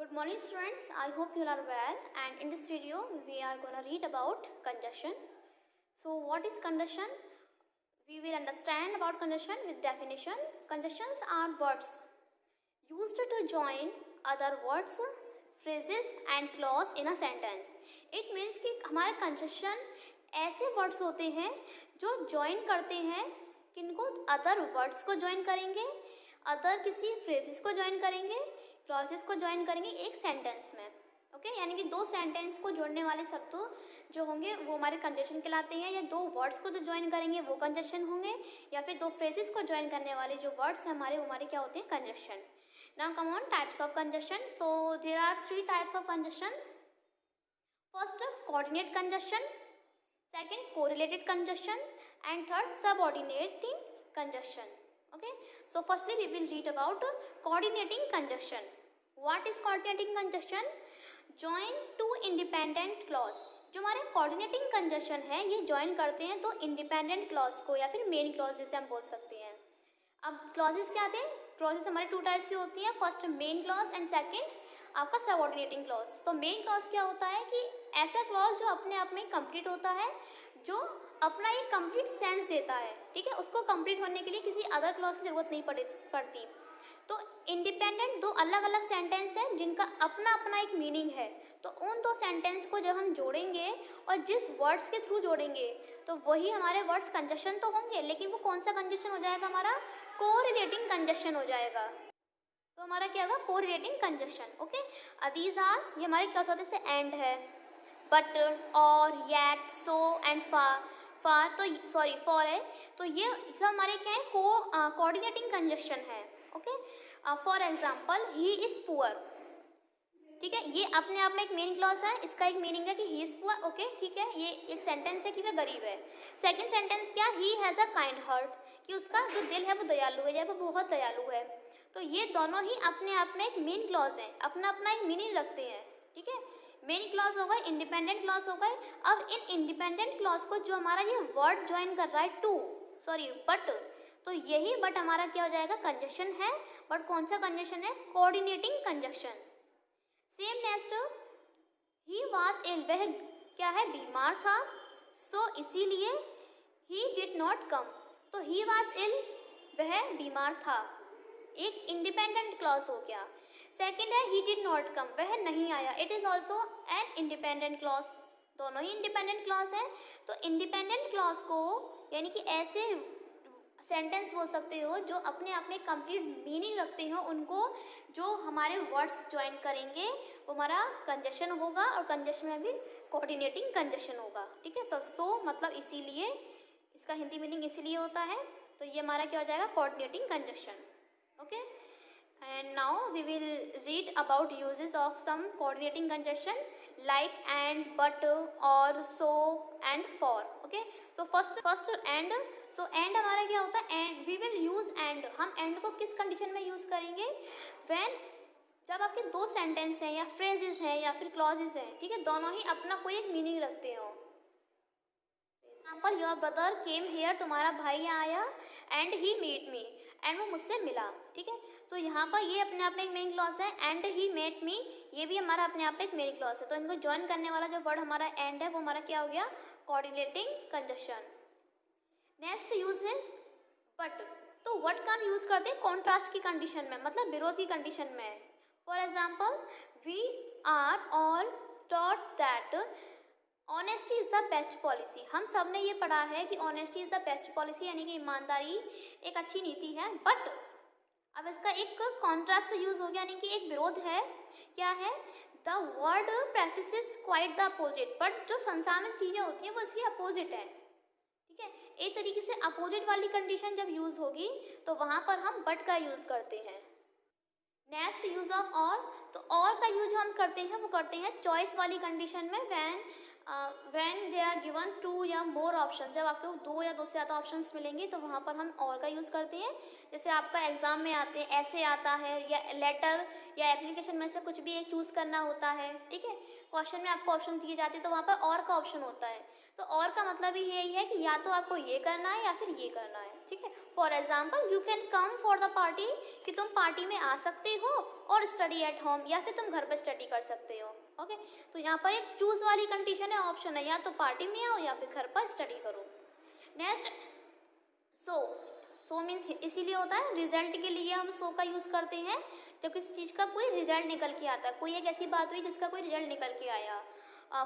Good morning students, I hope you are well, and in this video we are going to read about conjunction. So what is conjunction? We will understand about conjunction with definition. Conjunctions are words used to join other words, phrases and clause in a sentence. It means कि हमारे conjunction ऐसे words होते हैं जो join करते हैं, किनको other words को join करेंगे, other किसी phrases को join करेंगे, क्लॉजेस को ज्वाइन करेंगे एक सेंटेंस में. ओके यानी कि दो सेंटेंस को जोड़ने वाले शब्द जो होंगे वो हमारे कंजंक्शन कहलाते हैं, या दो वर्ड्स को जो ज्वाइन करेंगे वो कंजंक्शन होंगे, या फिर दो फ्रेजेस को ज्वाइन करने वाले जो वर्ड्स हैं हमारे क्या होते हैं, conjunction. Now come on types of conjunction. So there are 3 types of conjunction. First coordinate conjunction, second correlated conjunction and third subordinating conjunction. Okay, so firstly we will read about coordinating conjunction. What is coordinating conjunction? Join two independent clause. जो हमारे coordinating conjunction है ये join करते हैं तो independent clause को, या फिर main clause जिसे हम बोल सकते हैं. अब clauses क्या थे? Clauses हमारे 2 टाइप्स की होती हैं. First main clause and second आपका सबऑर्डिनेटिंग क्लॉज. तो मेन क्लॉज क्या होता है कि ऐसा क्लॉज जो अपने आप में कंप्लीट होता है, जो अपना एक कंप्लीट सेंस देता है. ठीक है, उसको कंप्लीट होने के लिए किसी अदर क्लॉज की ज़रूरत नहीं पड़ती. तो इंडिपेंडेंट दो अलग अलग सेंटेंस हैं जिनका अपना अपना एक मीनिंग है. तो उन दो सेंटेंस को जब हम जोड़ेंगे और जिस वर्ड्स के थ्रू जोड़ेंगे तो वही हमारे वर्ड्स कंजंक्शन तो होंगे, लेकिन वो कौन सा कंजंक्शन हो जाएगा, हमारा कोरिलेटिंग कंजंक्शन हो जाएगा. तो हमारा क्या होगा, correlating conjunction. Okay, these are, ये हमारे क्या होते हैं, जैसे एंड है, बट, और, येट, सो एंड फार तो सॉरी फॉर है. तो ये सब हमारे क्या है, कोऑर्डिनेटिंग कंजंक्शन है. Okay, for example he is poor. ठीक है, ये अपने आप में एक मेन क्लॉज है. इसका एक मीनिंग है कि ही इज़ पुअर. ओके ठीक है, ये एक सेंटेंस है कि वह गरीब है. सेकंड सेंटेंस क्या, he has a kind heart, कि उसका जो दिल है वो दयालु है या वो बहुत दयालु है. तो ये दोनों ही अपने आप में एक मेन क्लॉज हैं, अपना अपना एक मीनिंग रखते हैं. ठीक है, मेन क्लॉज हो गए, इंडिपेंडेंट क्लॉज हो गए. अब इन इंडिपेंडेंट क्लॉज को जो हमारा ये वर्ड ज्वाइन कर रहा है बट, तो यही बट हमारा क्या हो जाएगा, कंजंक्शन है. बट कौन सा कंजंक्शन है, coordinating conjunction. Same next, he was ill, वह क्या है, बीमार था. सो इसीलिए ही डिड नॉट कम. तो ही वाज इल, वह बीमार था, एक इंडिपेंडेंट क्लॉज हो गया. सेकंड है ही डिड नॉट कम, वह नहीं आया. It is also an independent clause. दोनों ही इंडिपेंडेंट क्लॉज हैं. तो इंडिपेंडेंट क्लॉज को यानी कि ऐसे सेंटेंस बोल सकते हो जो अपने आप में कंप्लीट मीनिंग रखते हो, उनको जो हमारे वर्ड्स ज्वाइन करेंगे वो हमारा कंजंक्शन होगा, और कंजंक्शन में भी कोऑर्डिनेटिंग कंजंक्शन होगा. ठीक है, तो सो मतलब इसीलिए, इसका हिंदी मीनिंग इसीलिए होता है. तो ये हमारा क्या हो जाएगा, coordinating conjunction. Okay, and now we will read about uses of some coordinating conjunction like and, but, or, so and for. Okay, so first and. so and हमारा क्या होता है, and we will use and. हम and को किस condition में use करेंगे, when जब आपके दो सेंटेंस हैं या फ्रेजेस हैं या फिर क्लॉजेस हैं. ठीक है, दोनों ही अपना कोई एक मीनिंग रखते हो. Example, your brother came here, तुम्हारा भाई यहाँ आया, and he met me, and वो मुझसे मिला. ठीक है, तो यहाँ पर ये अपने आप में एक मेन क्लॉज है. एंड ही मेट मी, ये भी हमारा अपने आप में एक मेन क्लॉज है. तो इनको ज्वाइन करने वाला जो वर्ड हमारा एंड है वो हमारा क्या हो गया, कोऑर्डिनेटिंग कंजंक्शन. नेक्स्ट यूज है बट. तो व्हाट का हम यूज़ करते हैं कॉन्ट्रास्ट की कंडीशन में, मतलब विरोध की कंडीशन में. For example, we are all taught that honesty is the best policy. हम सब ने ये पढ़ा है कि honesty is the best policy, यानी कि ईमानदारी एक अच्छी नीति है. बट अब इसका एक कॉन्ट्रास्ट यूज़ हो गया, यानी कि एक विरोध है. क्या है, the word practices quite the opposite. But जो संसार में चीज़ें होती हैं वो इसकी अपोजिट है. ठीक है, एक तरीके से अपोजिट वाली कंडीशन जब यूज़ होगी तो वहाँ पर हम बट का यूज़ करते हैं. नेक्स्ट यूज ऑफ और. तो और का यूज हम करते हैं, वो करते हैं चॉइस वाली कंडीशन में. व्हेन दे आर गिवन 2 या मोर ऑप्शन, जब आपको 2 या 2 से ज़्यादा ऑप्शंस मिलेंगे तो वहाँ पर हम और का यूज़ करते हैं. जैसे आपका एग्ज़ाम में आते हैं, ऐसे आता है, या लेटर या एप्लीकेशन में से कुछ भी एक चूज़ करना होता है. ठीक है, क्वेश्चन में आपको ऑप्शन दिए जाते हैं तो वहाँ पर और का ऑप्शन होता है. तो और का मतलब ही यही है कि या तो आपको ये करना है या फिर ये करना है. ठीक है। For example you can come for the party, कि तुम पार्टी में आ सकते हो, और स्टडी एट होम, या फिर तुम घर पे स्टडी कर सकते हो। ओके, तो यहाँ पर एक चूज वाली कंडीशन है, ऑप्शन है, या तो पार्टी में आओ या फिर घर पर स्टडी करो। नेक्स्ट, सो मीन्स इसीलिए होता है, रिजल्ट के लिए हम सो का यूज़ करते हैं जब किसी चीज़ का कोई रिजल्ट निकल के आता है, कोई एक ऐसी बात हुई जिसका कोई रिजल्ट निकल के आया।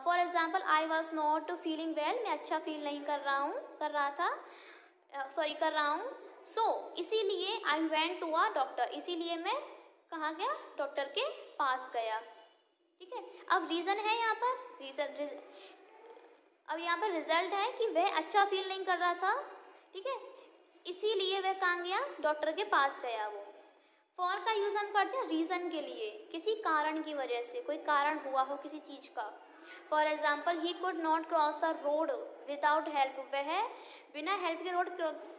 For example I was not feeling well, मैं अच्छा फील नहीं कर रहा हूँ, सो इसीलिए I went to a doctor, इसीलिए मैं कहाँ गया, डॉक्टर के पास गया। ठीक है, अब रीज़न है यहाँ पर, अब यहाँ पर रिजल्ट है कि वह अच्छा फील नहीं कर रहा था, ठीक है, इसीलिए वह कहाँ गया, डॉक्टर के पास गया। वो फॉर का यूज़ हम करते हैं रीज़न के लिए, किसी कारण की वजह से, कोई कारण हुआ हो किसी चीज़ का। For example he could not cross the road without help, वह बिना हेल्प के रोड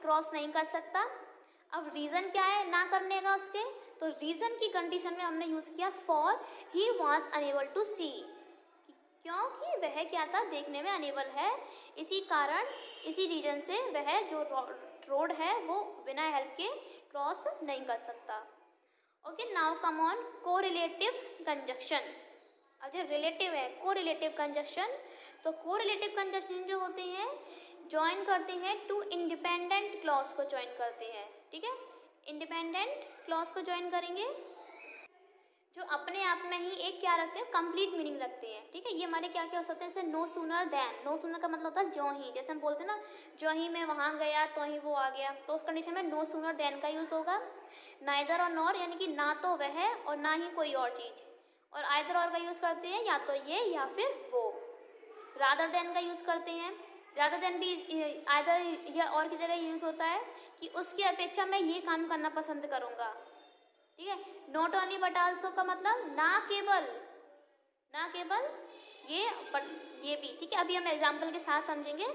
क्रॉस नहीं कर सकता। अब रीज़न क्या है ना करने का उसके, तो रीज़न की कंडीशन में हमने यूज़ किया for he was unable to see, क्योंकि वह क्या था, देखने में अनेबल है, इसी कारण, इसी रीजन से वह जो रोड है वो बिना हेल्प के क्रॉस नहीं कर सकता। Okay, now come on correlative conjunction. अब ये रिलेटिव है, कोरिलेटिव कंजक्शन, तो कोरिलेटिव कंजक्शन जो होते हैं ज्वाइन करते हैं टू इंडिपेंडेंट क्लॉज को ज्वाइन करते हैं। ठीक है, इंडिपेंडेंट क्लॉज को ज्वाइन करेंगे जो अपने आप में ही एक क्या रखते हैं, कंप्लीट मीनिंग रखते हैं। ठीक है, ये हमारे क्या क्या हो सकते हैं, जैसे no sooner then, no sooner का मतलब होता है जो ही, जैसे हम बोलते हैं ना जो ही मैं वहाँ गया तो ही वो आ गया, तो उस कंडीशन में नो सूनर देन का यूज़ होगा। नाइदर और नॉर, यानी कि ना तो वह और ना ही कोई और चीज़, और आइदर और का यूज़ करते हैं, या तो ये या फिर वो। रादर देन का यूज़ करते हैं, रादर देन भी आइदर या और की जगह यूज़ होता है कि उसकी अपेक्षा मैं ये काम करना पसंद करूँगा। ठीक है, नॉट ओनली बट आल्सो का मतलब ना केवल ये बट ये भी। ठीक है, अभी हम एग्जाम्पल के साथ समझेंगे।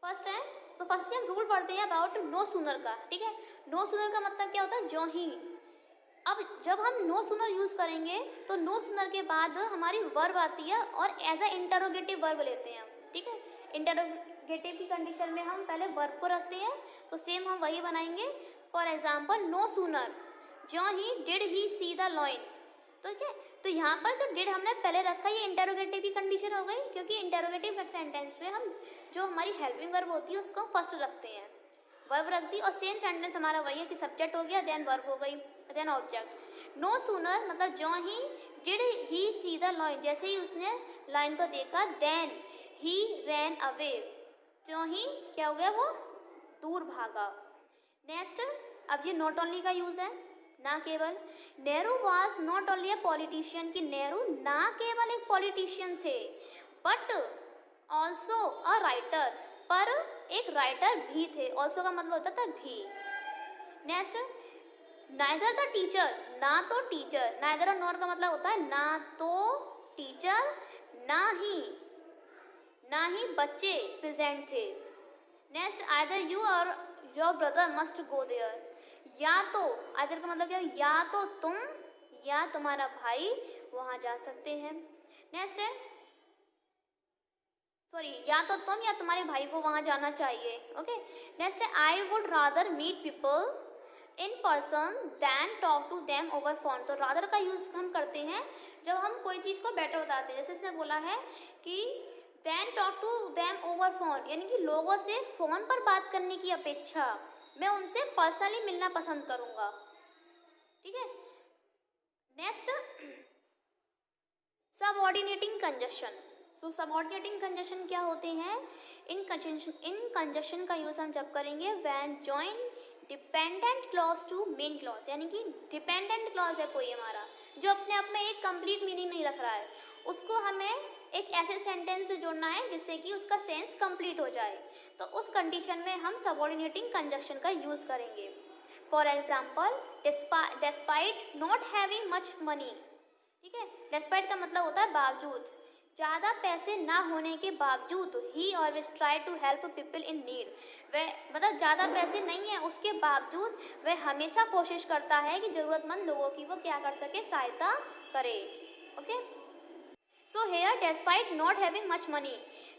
फर्स्ट हम रूल पढ़ते हैं अबाउट नो सूनर का। ठीक है, नो सूनर का मतलब क्या होता है, जो ही। अब जब हम नो सूनर यूज़ करेंगे तो नो सूनर के बाद हमारी वर्ब आती है और एज अ इंटरोगेटिव वर्ब लेते हैं हम। ठीक है, इंटरोगेटिव की कंडीशन में हम पहले वर्ब को रखते हैं, तो सेम हम वही बनाएंगे। फॉर एग्जाम्पल नो सूनर जो he did he see the lion. ठीक है, तो यहाँ पर जो डिड हमने पहले रखा ये इंटरोगेटिव की कंडीशन हो गई, क्योंकि इंटरोगेटिव सेंटेंस में हम जो हमारी हेल्पिंग वर्ब होती है उसको फर्स्ट रखते हैं, वर्ब रख दी, और सेम सेंटेंस हमारा वही है कि सब्जेक्ट हो गया, देन वर्ब हो गई, देन ऑब्जेक्ट। नो सूनर मतलब जो he did he see the lion, जैसे ही उसने लाइन को देखा, देन ही रैन अवे, जो ही क्या हो गया, वो दूर भागा। नेक्स्ट, अब ये नॉट ओनली का यूज़ है, ना केवल। Nehru was not only a politician, कि नेहरू ना केवल एक पॉलिटिशियन थे बट ऑल्सो अ राइटर, पर एक राइटर भी थे। ऑल्सो का मतलब होता था भी। नेक्स्ट, नाइदर द टीचर, ना तो टीचर, नाइदर और नॉर का मतलब होता है ना तो टीचर ना ही बच्चे प्रेजेंट थे। Next, either you or your brother must go there, या तो आइदर का मतलब क्या, या तो तुम या तुम्हारा भाई वहाँ जा सकते हैं। नेक्स्ट है या तो तुम या तुम्हारे भाई को वहाँ जाना चाहिए। ओके, नेक्स्ट है I would rather meet people in person than talk to them over phone. तो रादर का यूज़ हम करते हैं जब हम कोई चीज़ को बेटर बताते हैं, जैसे इसने बोला है कि then talk to them over phone, यानी कि लोगों से फ़ोन पर बात करने की अपेक्षा मैं उनसे पर्सनली मिलना पसंद करूँगा। ठीक है, नेक्स्ट सबऑर्डिनेटिंग कंजक्शन। सो सबऑर्डिनेटिंग कंजक्शन क्या होते हैं, इन कंजक्शन का यूज़ हम जब करेंगे when join dependent clause to main clause, यानी कि डिपेंडेंट क्लॉज है कोई हमारा जो अपने आप में एक कंप्लीट मीनिंग नहीं रख रहा है, उसको हमें एक ऐसे सेंटेंस से जोड़ना है जिससे कि उसका सेंस कंप्लीट हो जाए, तो उस कंडीशन में हम सबऑर्डिनेटिंग कंजक्शन का यूज़ करेंगे। For example, despite not having much money. ठीक है, डिस्पाइट का मतलब होता है बावजूद, ज़्यादा पैसे ना होने के बावजूद he always try to help people in need, वह मतलब ज़्यादा पैसे नहीं है उसके बावजूद वह हमेशा कोशिश करता है कि ज़रूरतमंद लोगों की वो क्या कर सके, सहायता करे। Okay, so here despite not having much money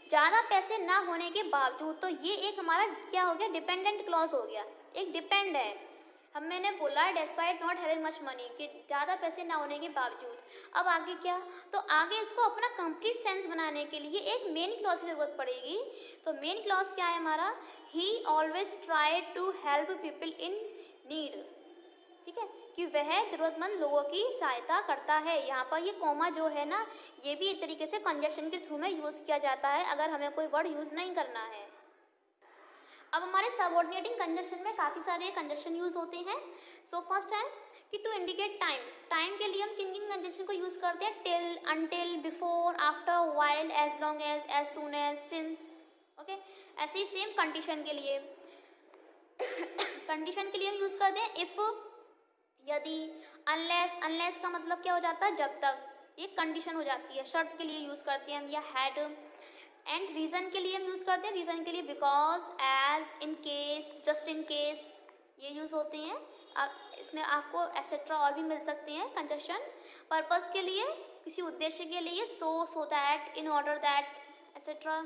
ज़्यादा पैसे ना होने के बावजूद, तो ये एक हमारा क्या हो गया, डिपेंडेंट क्लॉज हो गया, एक डिपेंड है। हम मैंने बोला despite not having much money, कि ज़्यादा पैसे ना होने के बावजूद। अब आगे क्या, तो आगे इसको अपना कंप्लीट सेंस बनाने के लिए एक मेन क्लॉज की ज़रूरत पड़ेगी। तो मेन क्लॉज क्या है हमारा, he always try to help people in need, ठीक है, कि वह ज़रूरतमंद लोगों की सहायता करता है। यहाँ पर ये कॉमा जो है ना, ये भी एक तरीके से कंजक्शन के थ्रू में यूज़ किया जाता है अगर हमें कोई वर्ड यूज़ नहीं करना है। अब हमारे सबऑर्डिनेटिंग कंजक्शन में काफ़ी सारे कंजक्शन यूज़ होते हैं। सो फर्स्ट है कि टू इंडिकेट टाइम, टाइम के लिए हम किन किन कंजक्शन को यूज़ करते हैं, till, until, before, after, while, as long as soon as, since, okay. ऐसे ही सेम कंडीशन के लिए कंडीशन के लिए हम यूज़ करते हैं इफ़, यदि, अनलेस, अनलेस का मतलब क्या हो जाता है, जब तक, ये कंडीशन हो जाती है। शर्त के लिए यूज़ करते हैं हम, या हैड। एंड रीज़न के लिए हम यूज़ करते हैं, रीज़न के लिए because, as, in case, just in case, ये यूज़ होते हैं। अब इसमें आपको एसेट्रा और भी मिल सकते हैं कंजक्शन। पर्पस के लिए, किसी उद्देश्य के लिए, so that, in order that, etcetera.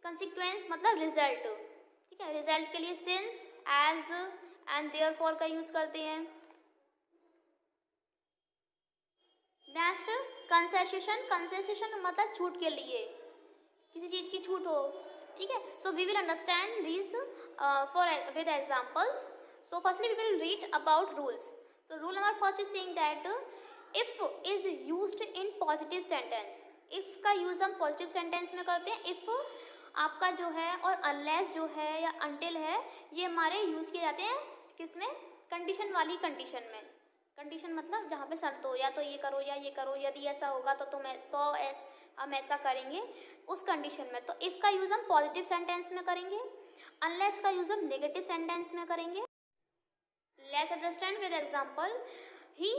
Consequence मतलब रिजल्ट, ठीक है, रिजल्ट के लिए सिंस, एज एंड देयरफॉर का यूज़ करते हैं। नेक्स्ट कंसेशन, कंसेशन मतलब छूट के लिए, किसी चीज़ की छूट हो, ठीक है। So we will understand this for with examples. So firstly we will read about rules. तो rule number first is saying that if is used in positive sentence, if का यूज हम पॉजिटिव सेंटेंस में करते हैं। If आपका जो है और अनलेस जो है या अनटिल है, ये हमारे यूज़ किए जाते हैं किसमें, कंडीशन वाली कंडीशन में। कंडीशन मतलब जहाँ पे शर्त हो, या तो ये करो या ये करो, यदि ऐसा होगा तो हम ऐसा करेंगे, उस कंडीशन में। तो इफ़ का यूज़ हम पॉजिटिव सेंटेंस में करेंगे, अनलेस का यूज़ हम नेगेटिव सेंटेंस में करेंगे। Let's understand with example. He,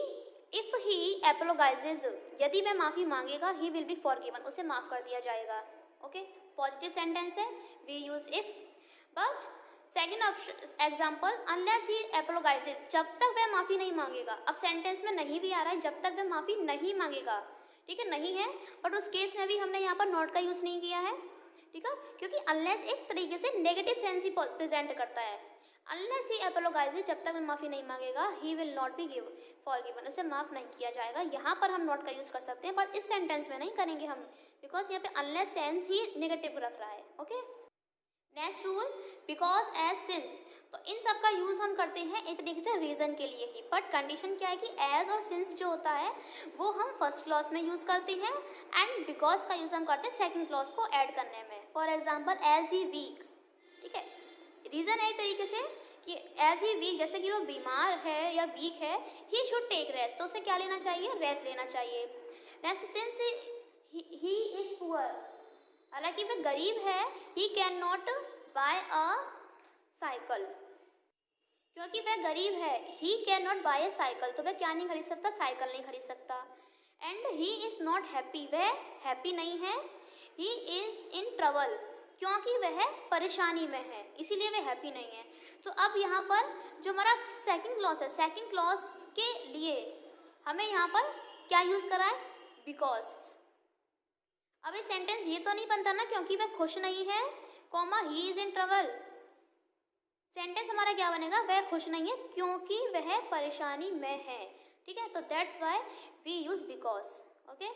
if he apologises, यदि वह माफ़ी मांगेगा, ही विल बी फॉरगिवन, उसे माफ़ कर दिया जाएगा, ओके। पॉजिटिव सेंटेंस है, we use if. But second option example, unless he apologises, जब तक वह माफ़ी नहीं मांगेगा। अब सेंटेंस में नहीं भी आ रहा है, जब तक वह माफ़ी नहीं मांगेगा, ठीक है, नहीं है, बट उस केस में भी हमने यहाँ पर नॉट का यूज़ नहीं किया है, ठीक है, क्योंकि अनलेस एक तरीके से नेगेटिव सेंस ही प्रेजेंट करता है। अनलेस ही एपोलोगाइजेज, जब तक वह माफ़ी नहीं मांगेगा, he will not be forgiven, उसे माफ़ नहीं किया जाएगा। यहाँ पर हम नॉट का यूज़ कर सकते हैं, बट इस सेंटेंस में नहीं करेंगे हम, बिकॉज यहाँ पे अनलेस सेंस ही नेगेटिव रख रहा है, okay. Next rule, because, as, since, तो इन सब का यूज़ हम करते हैं एक तरीके से रीज़न के लिए ही, बट कंडीशन क्या है कि एज और सिंस जो होता है वो हम फर्स्ट क्लॉज में यूज़ करते हैं, एंड बिकॉज का यूज़ हम करते हैं सेकंड क्लॉज को ऐड करने में। For example, as he weak, ठीक है, रीज़न है एक तरीके से कि एज ही वीक, जैसे कि वो बीमार है या वीक है, ही शुड टेक रेस्ट, तो उसे क्या लेना चाहिए, रेस्ट लेना चाहिए। Next, since he is poor, हालांकि वह गरीब है, he can not buy a cycle, क्योंकि वह गरीब है, he can not buy a cycle, तो वह क्या नहीं खरीद सकता, साइकिल नहीं खरीद सकता। And he is not happy, वह हैप्पी नहीं है। ही इज़ इन ट्रबल, क्योंकि वह परेशानी में है, इसीलिए वह हैप्पी नहीं है। तो अब यहाँ पर जो हमारा सेकंड क्लॉज है, सेकंड क्लॉज के लिए हमें यहाँ पर क्या यूज़ करा है, बिकॉज। अब ये सेंटेंस ये तो नहीं बनता ना क्योंकि वह खुश नहीं है, comma he is in trouble, sentence हमारा क्या बनेगा, वह खुश नहीं है क्योंकि वह परेशानी में है, ठीक है। तो that's why we use because, okay.